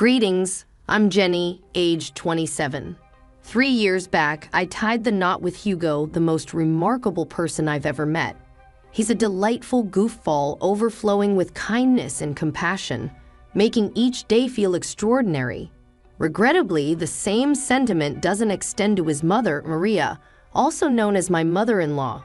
Greetings, I'm Jenny, age 27. 3 years back, I tied the knot with Hugo, the most remarkable person I've ever met. He's a delightful goofball overflowing with kindness and compassion, making each day feel extraordinary. Regrettably, the same sentiment doesn't extend to his mother, Maria, also known as my mother-in-law.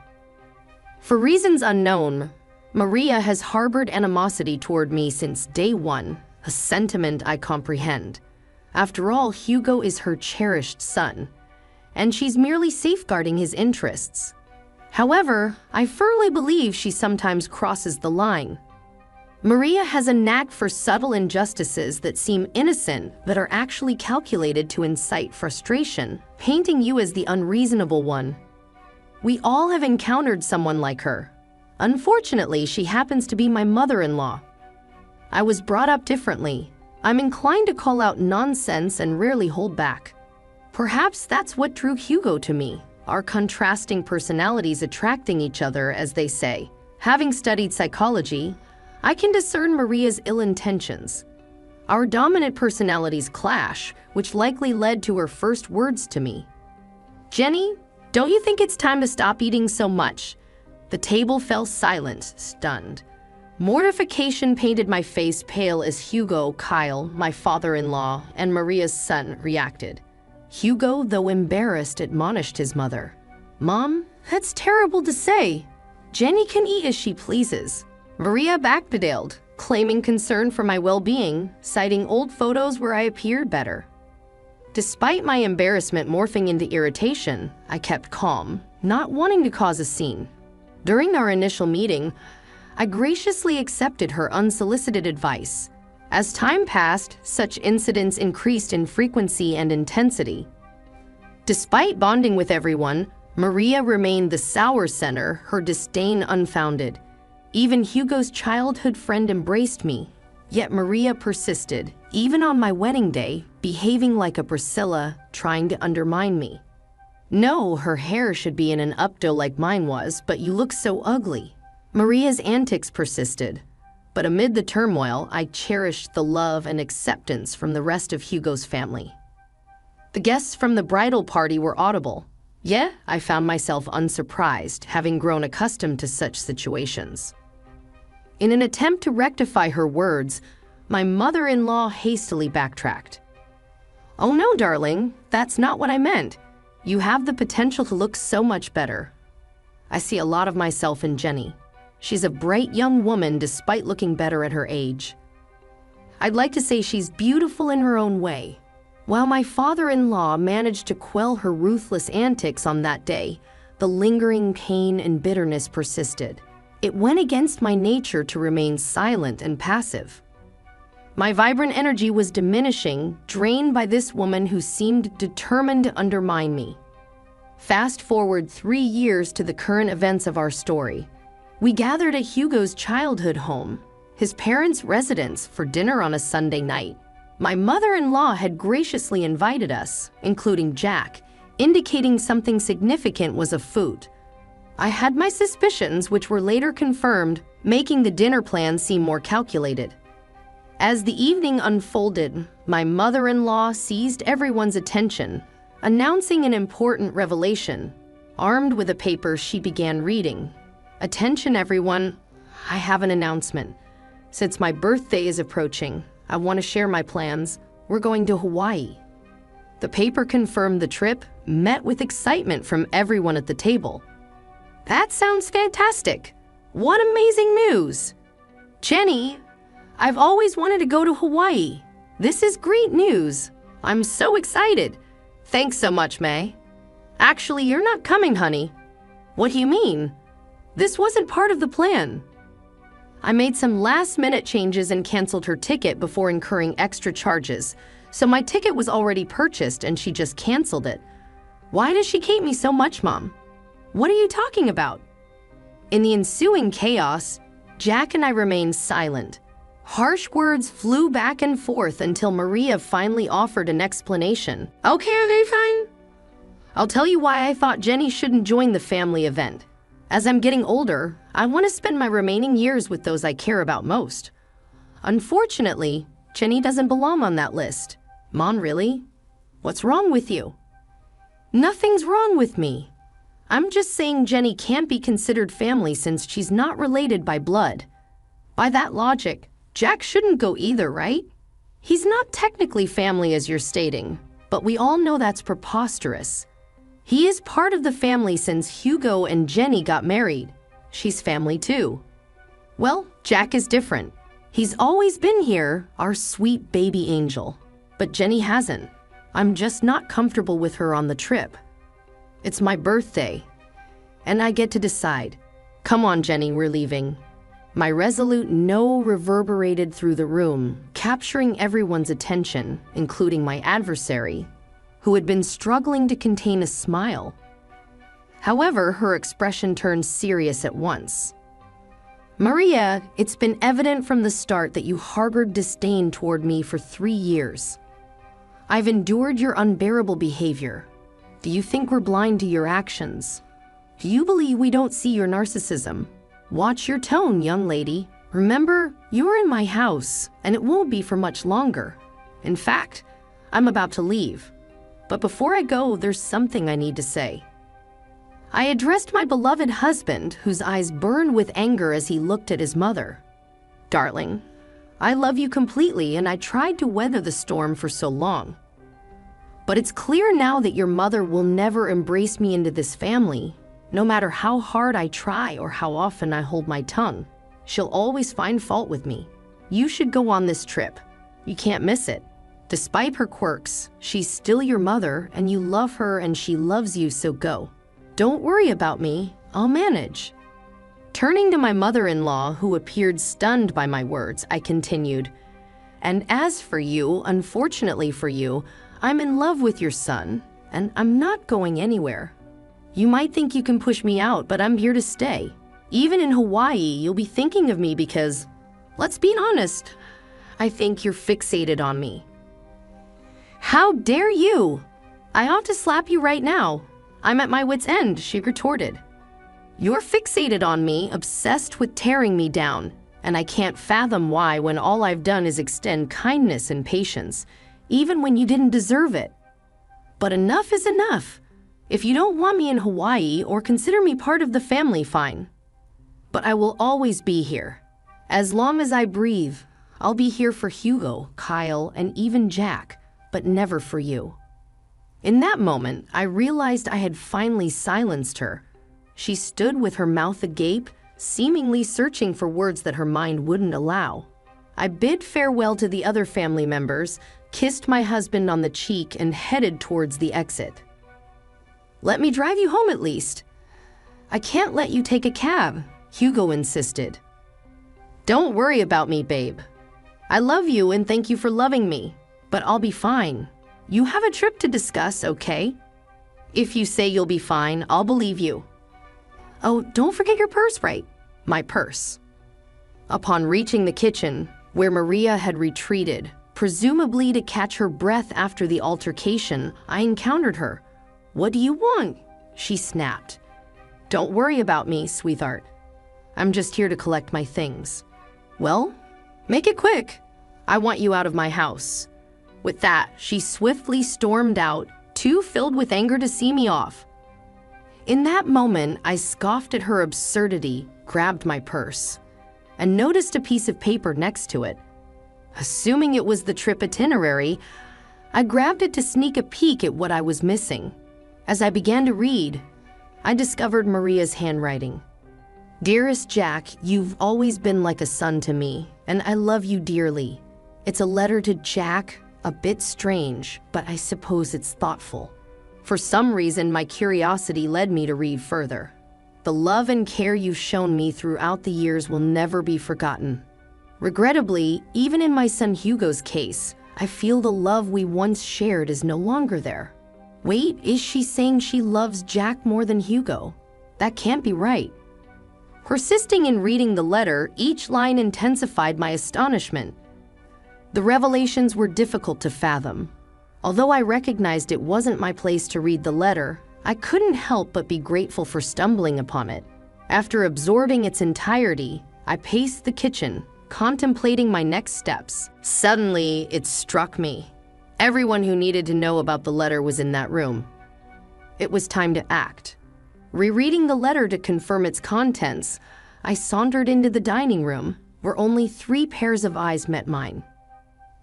For reasons unknown, Maria has harbored animosity toward me since day one, a sentiment I comprehend. After all, Hugo is her cherished son, and she's merely safeguarding his interests. However, I firmly believe she sometimes crosses the line. Maria has a knack for subtle injustices that seem innocent but are actually calculated to incite frustration, painting you as the unreasonable one. We all have encountered someone like her. Unfortunately, she happens to be my mother-in-law. I was brought up differently. I'm inclined to call out nonsense and rarely hold back. Perhaps that's what drew Hugo to me, our contrasting personalities attracting each other, as they say. Having studied psychology, I can discern Maria's ill intentions. Our dominant personalities clash, which likely led to her first words to me. "Jenny, don't you think it's time to stop eating so much?" The table fell silent, stunned. Mortification painted my face pale as Hugo, Kyle, my father-in-law, and Maria's son reacted. Hugo, though embarrassed, admonished his mother. "Mom, that's terrible to say. Jenny can eat as she pleases." Maria backpedaled, claiming concern for my well-being, citing old photos where I appeared better. Despite my embarrassment morphing into irritation, I kept calm, not wanting to cause a scene. During our initial meeting, I graciously accepted her unsolicited advice. As time passed, such incidents increased in frequency and intensity. Despite bonding with everyone, Maria remained the sour center, her disdain unfounded. Even Hugo's childhood friend embraced me, yet Maria persisted, even on my wedding day, behaving like a Priscilla, trying to undermine me. "No, her hair should be in an updo like mine was, but you look so ugly." Maria's antics persisted, but amid the turmoil, I cherished the love and acceptance from the rest of Hugo's family. The guests from the bridal party were audible. Yet, I found myself unsurprised, having grown accustomed to such situations. In an attempt to rectify her words, my mother-in-law hastily backtracked. "Oh no, darling, that's not what I meant. You have the potential to look so much better. I see a lot of myself in Jenny. She's a bright young woman despite looking better at her age. I'd like to say she's beautiful in her own way." While my father-in-law managed to quell her ruthless antics on that day, the lingering pain and bitterness persisted. It went against my nature to remain silent and passive. My vibrant energy was diminishing, drained by this woman who seemed determined to undermine me. Fast forward 3 years to the current events of our story. We gathered at Hugo's childhood home, his parents' residence, for dinner on a Sunday night. My mother-in-law had graciously invited us, including Jack, indicating something significant was afoot. I had my suspicions, which were later confirmed, making the dinner plan seem more calculated. As the evening unfolded, my mother-in-law seized everyone's attention, announcing an important revelation. Armed with a paper, she began reading. "Attention, everyone. I have an announcement. Since my birthday is approaching, I want to share my plans. We're going to Hawaii." The paper confirmed the trip, met with excitement from everyone at the table. "That sounds fantastic. What amazing news. Jenny, I've always wanted to go to Hawaii. This is great news. I'm so excited. Thanks so much, May." "Actually, you're not coming, honey." "What do you mean? This wasn't part of the plan." I made some last-minute changes and canceled her ticket before incurring extra charges, so my ticket was already purchased and she just canceled it. "Why does she hate me so much, Mom? What are you talking about?" In the ensuing chaos, Jack and I remained silent. Harsh words flew back and forth until Maria finally offered an explanation. "Okay, fine. I'll tell you why I thought Jenny shouldn't join the family event. As I'm getting older, I want to spend my remaining years with those I care about most. Unfortunately, Jenny doesn't belong on that list. Mon, really? What's wrong with you? Nothing's wrong with me. I'm just saying Jenny can't be considered family since she's not related by blood. By that logic, Jack shouldn't go either, right? He's not technically family as you're stating, but we all know that's preposterous. He is part of the family since Hugo and Jenny got married. She's family too. Well, Jack is different. He's always been here, our sweet baby angel. But Jenny hasn't. I'm just not comfortable with her on the trip. It's my birthday, and I get to decide. Come on, Jenny, we're leaving. My resolute no reverberated through the room, capturing everyone's attention, including my adversary, who had been struggling to contain a smile. However, her expression turned serious at once. Maria, it's been evident from the start that you harbored disdain toward me for 3 years. I've endured your unbearable behavior. Do you think we're blind to your actions? Do you believe we don't see your narcissism? Watch your tone, young lady. Remember, you're in my house, and it won't be for much longer. In fact, I'm about to leave. But before I go, there's something I need to say. I addressed my beloved husband, whose eyes burned with anger as he looked at his mother. Darling, I love you completely, and I tried to weather the storm for so long. But it's clear now that your mother will never embrace me into this family. No matter how hard I try or how often I hold my tongue, she'll always find fault with me. You should go on this trip. You can't miss it. Despite her quirks, she's still your mother, and you love her and she loves you, so go. Don't worry about me. I'll manage. Turning to my mother-in-law, who appeared stunned by my words, I continued, and as for you, unfortunately for you, I'm in love with your son, and I'm not going anywhere. You might think you can push me out, but I'm here to stay. Even in Hawaii, you'll be thinking of me because, let's be honest, I think you're fixated on me. How dare you? I ought to slap you right now. I'm at my wit's end, she retorted. You're fixated on me, obsessed with tearing me down, and I can't fathom why when all I've done is extend kindness and patience, even when you didn't deserve it. But enough is enough. If you don't want me in Hawaii or consider me part of the family, fine. But I will always be here. As long as I breathe, I'll be here for Hugo, Kyle, and even Jack, but never for you. In that moment, I realized I had finally silenced her. She stood with her mouth agape, seemingly searching for words that her mind wouldn't allow. I bid farewell to the other family members, kissed my husband on the cheek, and headed towards the exit. Let me drive you home at least. I can't let you take a cab, Hugo insisted. Don't worry about me, babe. I love you and thank you for loving me, but I'll be fine. You have a trip to discuss, okay? If you say you'll be fine, I'll believe you. Oh, don't forget your purse, right? My purse. Upon reaching the kitchen, where Maria had retreated, presumably to catch her breath after the altercation, I encountered her. What do you want? She snapped. Don't worry about me, sweetheart. I'm just here to collect my things. Well, make it quick. I want you out of my house. With that, she swiftly stormed out, too filled with anger to see me off. In that moment, I scoffed at her absurdity, grabbed my purse, and noticed a piece of paper next to it. Assuming it was the trip itinerary, I grabbed it to sneak a peek at what I was missing. As I began to read, I discovered Maria's handwriting. Dearest Jack, you've always been like a son to me, and I love you dearly. It's a letter to Jack, a bit strange, but I suppose it's thoughtful. For some reason, my curiosity led me to read further. The love and care you've shown me throughout the years will never be forgotten. Regrettably, even in my son Hugo's case, I feel the love we once shared is no longer there. Wait, is she saying she loves Jack more than Hugo? That can't be right. Persisting in reading the letter, each line intensified my astonishment. The revelations were difficult to fathom. Although I recognized it wasn't my place to read the letter, I couldn't help but be grateful for stumbling upon it. After absorbing its entirety, I paced the kitchen, contemplating my next steps. Suddenly, it struck me. Everyone who needed to know about the letter was in that room. It was time to act. Rereading the letter to confirm its contents, I sauntered into the dining room, where only 3 pairs of eyes met mine.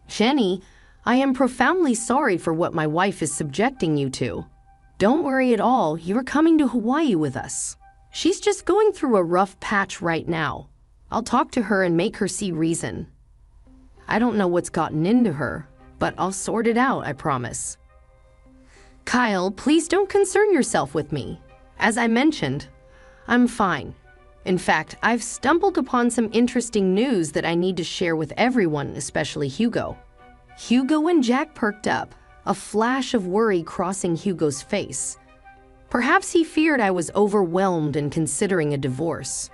"Jenny, I am profoundly sorry for what my wife is subjecting you to. Don't worry at all, you are coming to Hawaii with us. She's just going through a rough patch right now. I'll talk to her and make her see reason. I don't know what's gotten into her, but I'll sort it out, I promise." "Kyle, please don't concern yourself with me. As I mentioned, I'm fine. In fact, I've stumbled upon some interesting news that I need to share with everyone, especially Hugo." Hugo and Jack perked up, a flash of worry crossing Hugo's face. Perhaps he feared I was overwhelmed and considering a divorce.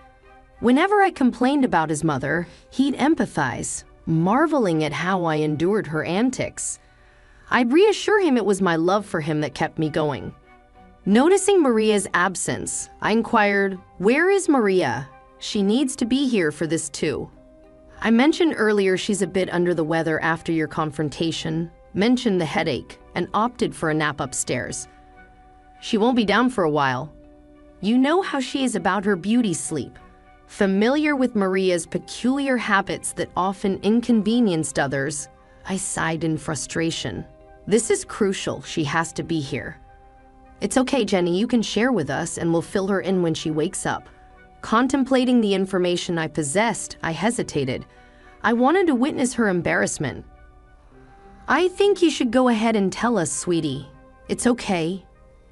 Whenever I complained about his mother, he'd empathize, marveling at how I endured her antics. I'd reassure him it was my love for him that kept me going. Noticing Maria's absence, I inquired, "Where is Maria? She needs to be here for this too." "I mentioned earlier she's a bit under the weather after your confrontation, mentioned the headache, and opted for a nap upstairs. She won't be down for a while. You know how she is about her beauty sleep. Familiar with Maria's peculiar habits that often inconvenienced others, I sighed in frustration. This is crucial, she has to be here." "It's okay, Jenny, you can share with us and we'll fill her in when she wakes up." Contemplating the information I possessed, I hesitated. I wanted to witness her embarrassment. "I think you should go ahead and tell us, sweetie. It's okay.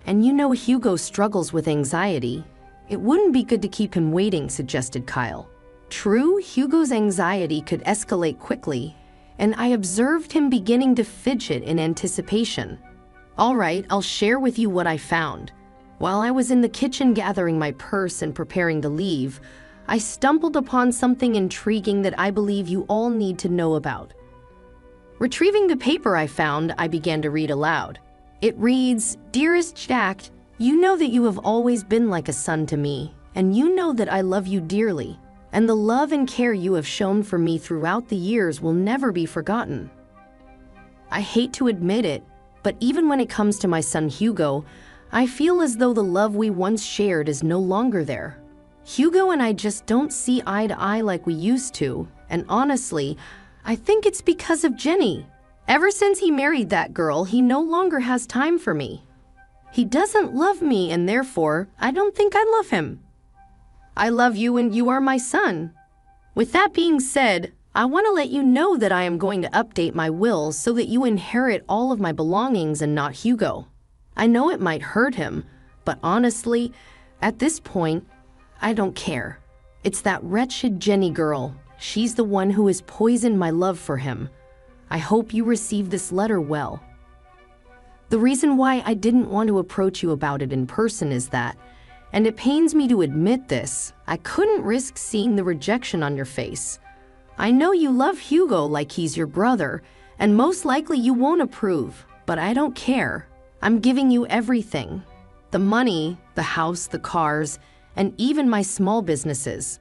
And you know Hugo struggles with anxiety. It wouldn't be good to keep him waiting," suggested Kyle. True, Hugo's anxiety could escalate quickly, and I observed him beginning to fidget in anticipation. "All right, I'll share with you what I found. While I was in the kitchen gathering my purse and preparing to leave, I stumbled upon something intriguing that I believe you all need to know about." Retrieving the paper I found, I began to read aloud. It reads, "Dearest Jack, you know that you have always been like a son to me, and you know that I love you dearly, and the love and care you have shown for me throughout the years will never be forgotten. I hate to admit it, but even when it comes to my son Hugo, I feel as though the love we once shared is no longer there. Hugo and I just don't see eye to eye like we used to, and honestly, I think it's because of Jenny. Ever since he married that girl, he no longer has time for me. He doesn't love me, and therefore, I don't think I love him. I love you and you are my son. With that being said, I want to let you know that I am going to update my will so that you inherit all of my belongings and not Hugo. I know it might hurt him, but honestly, at this point, I don't care. It's that wretched Jenny girl. She's the one who has poisoned my love for him. I hope you receive this letter well. The reason why I didn't want to approach you about it in person is that, and it pains me to admit this, I couldn't risk seeing the rejection on your face. I know you love Hugo like he's your brother, and most likely you won't approve, but I don't care. I'm giving you everything. The money, the house, the cars, and even my small businesses.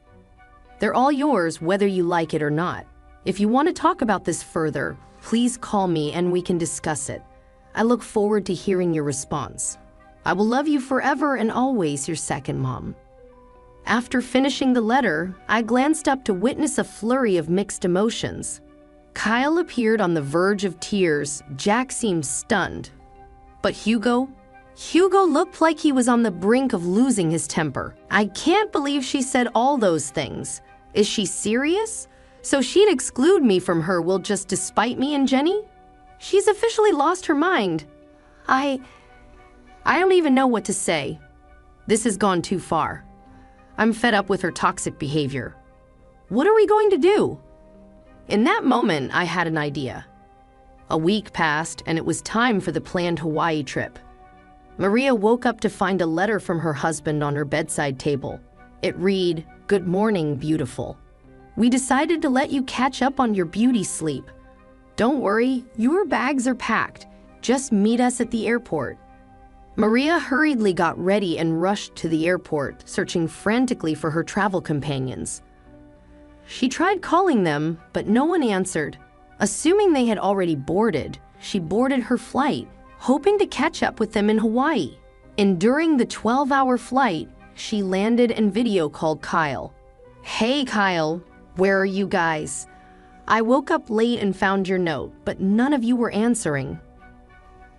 They're all yours whether you like it or not. If you want to talk about this further, please call me and we can discuss it. I look forward to hearing your response. I will love you forever and always, your second mom." After finishing the letter, I glanced up to witness a flurry of mixed emotions. Kyle appeared on the verge of tears. Jack seemed stunned. But Hugo looked like he was on the brink of losing his temper. "I can't believe she said all those things. Is she serious? So she'd exclude me from her will just despite me and Jenny? She's officially lost her mind. I don't even know what to say. This has gone too far. I'm fed up with her toxic behavior. What are we going to do?" In that moment, I had an idea. A week passed, and it was time for the planned Hawaii trip. Maria woke up to find a letter from her husband on her bedside table. It read, "Good morning, beautiful. We decided to let you catch up on your beauty sleep. Don't worry, your bags are packed. Just meet us at the airport." Maria hurriedly got ready and rushed to the airport, searching frantically for her travel companions. She tried calling them, but no one answered. Assuming they had already boarded, she boarded her flight, hoping to catch up with them in Hawaii. And during the 12-hour flight, she landed and video called Kyle. "Hey Kyle, where are you guys? I woke up late and found your note, but none of you were answering.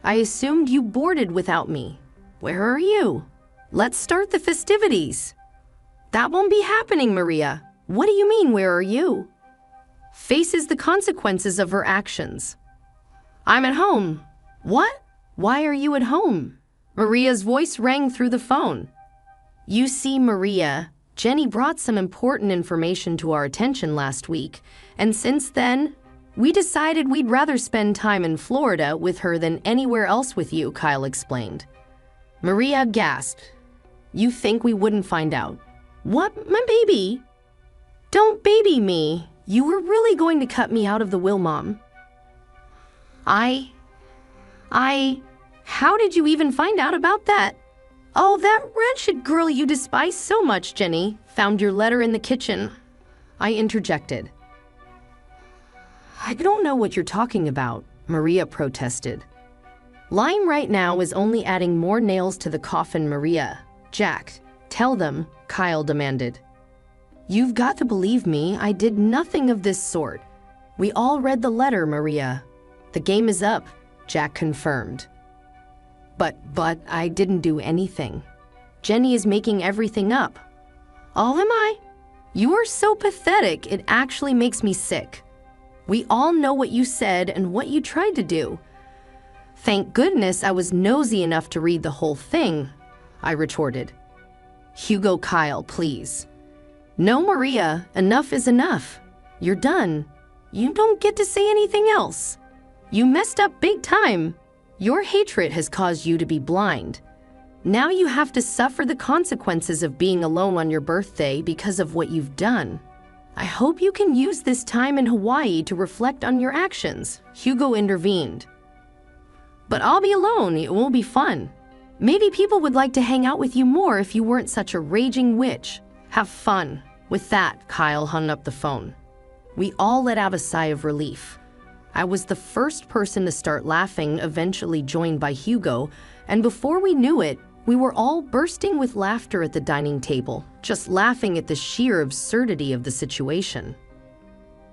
I assumed you boarded without me. Where are you? Let's start the festivities." "That won't be happening, Maria. What do you mean, where are you?" Faces the consequences of her actions. "I'm at home." "What? Why are you at home?" Maria's voice rang through the phone. "You see, Maria, Jenny brought some important information to our attention last week, and since then, we decided we'd rather spend time in Florida with her than anywhere else with you," Kyle explained. Maria gasped. "You think we wouldn't find out?" "What, my baby?" "Don't baby me. You were really going to cut me out of the will, Mom." How did you even find out about that?" "Oh, that wretched girl you despise so much, Jenny, found your letter in the kitchen," I interjected. "I don't know what you're talking about," Maria protested. "Lying right now is only adding more nails to the coffin, Maria." "Jack, tell them," Kyle demanded. "You've got to believe me, I did nothing of this sort. We all read the letter, Maria. The game is up," Jack confirmed. But I didn't do anything. Jenny is making everything up." "Oh, am I? You are so pathetic, it actually makes me sick. We all know what you said and what you tried to do." "Thank goodness I was nosy enough to read the whole thing," I retorted. "Hugo, Kyle, please." "No, Maria, enough is enough. You're done. You don't get to say anything else. You messed up big time. Your hatred has caused you to be blind. Now you have to suffer the consequences of being alone on your birthday because of what you've done. I hope you can use this time in Hawaii to reflect on your actions," Hugo intervened. "But I'll be alone, it won't be fun. Maybe people would like to hang out with you more if you weren't such a raging witch. Have fun." With that, Kyle hung up the phone. We all let out a sigh of relief. I was the first person to start laughing, eventually joined by Hugo, and before we knew it, we were all bursting with laughter at the dining table, just laughing at the sheer absurdity of the situation.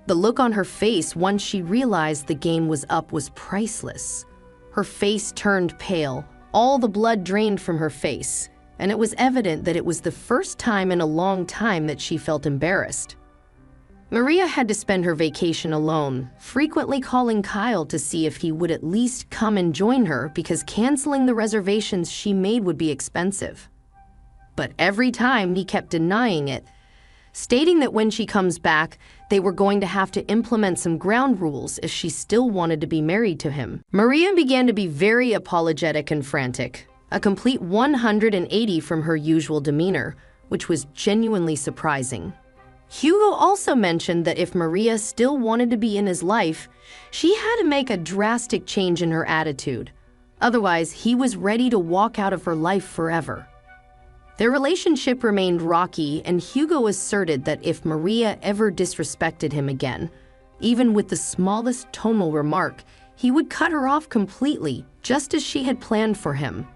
The look on her face once she realized the game was up was priceless. Her face turned pale, all the blood drained from her face, and it was evident that it was the first time in a long time that she felt embarrassed. Maria had to spend her vacation alone, frequently calling Kyle to see if he would at least come and join her because canceling the reservations she made would be expensive. But every time he kept denying it, stating that when she comes back, they were going to have to implement some ground rules if she still wanted to be married to him. Maria began to be very apologetic and frantic, a complete 180 from her usual demeanor, which was genuinely surprising. Hugo also mentioned that if Maria still wanted to be in his life, she had to make a drastic change in her attitude. Otherwise, he was ready to walk out of her life forever. Their relationship remained rocky, and Hugo asserted that if Maria ever disrespected him again, even with the smallest tonal remark, he would cut her off completely, just as she had planned for him.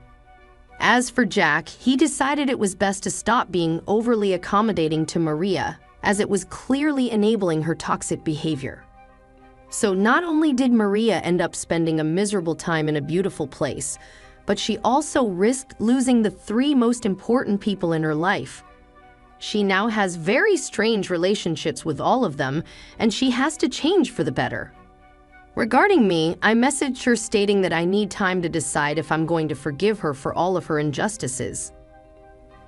As for Jack, he decided it was best to stop being overly accommodating to Maria, as it was clearly enabling her toxic behavior. So not only did Maria end up spending a miserable time in a beautiful place, but she also risked losing the 3 most important people in her life. She now has very strange relationships with all of them, and she has to change for the better. Regarding me, I messaged her stating that I need time to decide if I'm going to forgive her for all of her injustices.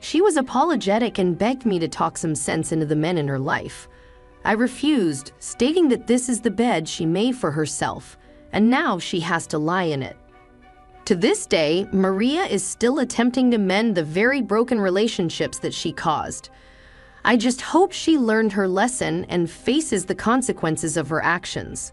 She was apologetic and begged me to talk some sense into the men in her life. I refused, stating that this is the bed she made for herself, and now she has to lie in it. To this day, Maria is still attempting to mend the very broken relationships that she caused. I just hope she learned her lesson and faces the consequences of her actions.